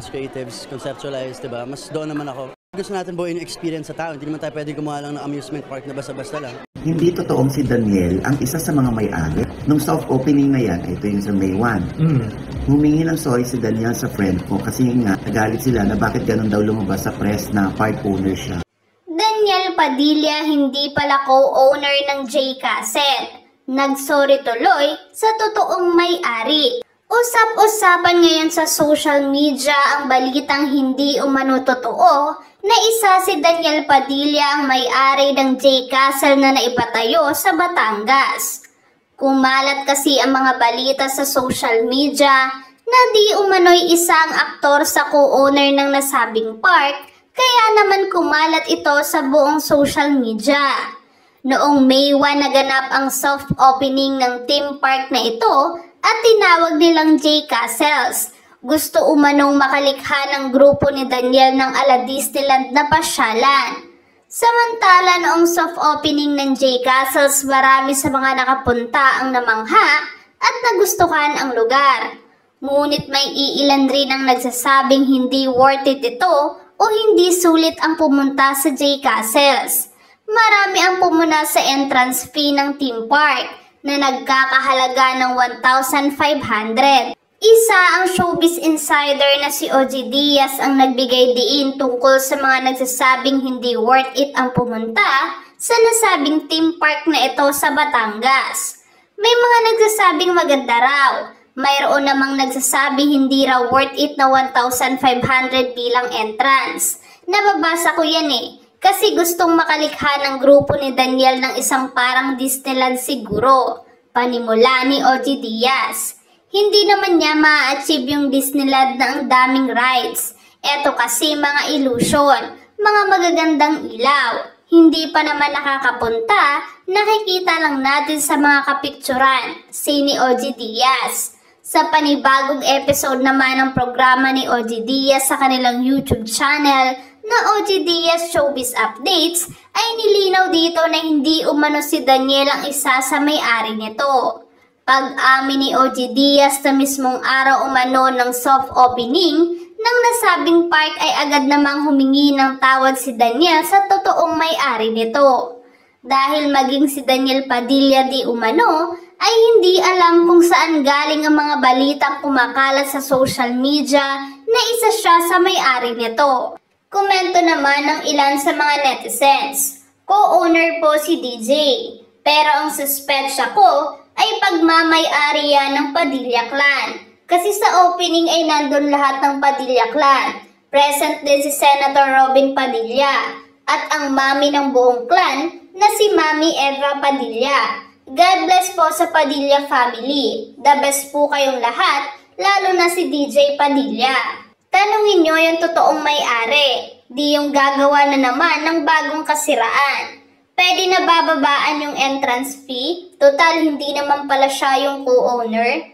mas creatives, conceptualize, diba? Mas doon naman ako. Gusto natin buuin yung experience sa tao. Hindi naman tayo pwede gumawa lang ng amusement park na basta-basta lang. Hindi totoong si Daniel ang isa sa mga may-ari. Nung soft opening na yan, ito yung sa May 1. Humingi ng sorry si Daniel sa friend ko kasi nga nagalit sila na bakit ganun daw lumabas sa press na part owner siya. Daniel Padilla hindi pala co-owner ng J Castle. Nagsorry tuloy sa totoong may-ari. Usap-usapan ngayon sa social media ang balitang hindi umano totoo na isa si Daniel Padilla ang may-ari ng J Castle na naipatayo sa Batangas. Kumalat kasi ang mga balita sa social media na di umano'y isang aktor sa co-owner ng nasabing park, kaya naman kumalat ito sa buong social media. Noong May 1 naganap ang soft opening ng theme park na ito at tinawag nilang J Castles. Gusto umanong makalikha ng grupo ni Daniel ng ala Disneyland na pasyalan. Samantala noong soft opening ng J Castles, marami sa mga nakapunta ang namangha at nagustuhan ang lugar. Ngunit may iilan rin ang nagsasabing hindi worth it ito o hindi sulit ang pumunta sa J Castles. Marami ang pumuna sa entrance fee ng theme park na nagkakahalaga ng 1,500. Isa ang showbiz insider na si OG Diaz ang nagbigay diin tungkol sa mga nagsasabing hindi worth it ang pumunta sa nasabing theme park na ito sa Batangas. May mga nagsasabing maganda raw. Mayroon namang nagsasabi hindi raw worth it na 1,500 bilang entrance. Nababasa ko yan kasi gustong makalikha ng grupo ni Daniel ng isang parang Disneyland siguro. Panimula ni OG Diaz. Hindi naman niya ma-achieve yung Disneyland na ang daming rides. Eto kasi mga illusion, mga magagandang ilaw. Hindi pa naman nakakapunta, nakikita lang natin sa mga kapikturan, ni OG Diaz. Sa panibagong episode naman ng programa ni OG Diaz sa kanilang YouTube channel na OG Diaz Showbiz Updates, ay nilinaw dito na hindi umano si Daniel ang isa sa may-ari nito. Pag-amin ni OG Diaz na mismong araw umano ng soft opening ng nasabing park ay agad namang humingi ng tawad si Daniel sa totoong may-ari nito. Dahil maging si Daniel Padilla di umano ay hindi alam kung saan galing ang mga balitang kumakalat sa social media na isa siya sa may-ari nito. Komento naman ng ilan sa mga netizens. Co-owner po si DJ, pero ang suspetsya ko ay pagmamay-ari yan ng Padilla Clan. Kasi sa opening ay nandun lahat ng Padilla Clan. Present din si Senator Robin Padilla at ang mami ng buong clan na si Mami Eva Padilla. God bless po sa Padilla family. The best po kayong lahat, lalo na si DJ Padilla. Tanungin nyo yung totoong may-ari, di yung gagawa na naman ng bagong kasiraan. Pwede na bababaan yung entrance fee? Total, hindi naman pala siya yung co-owner.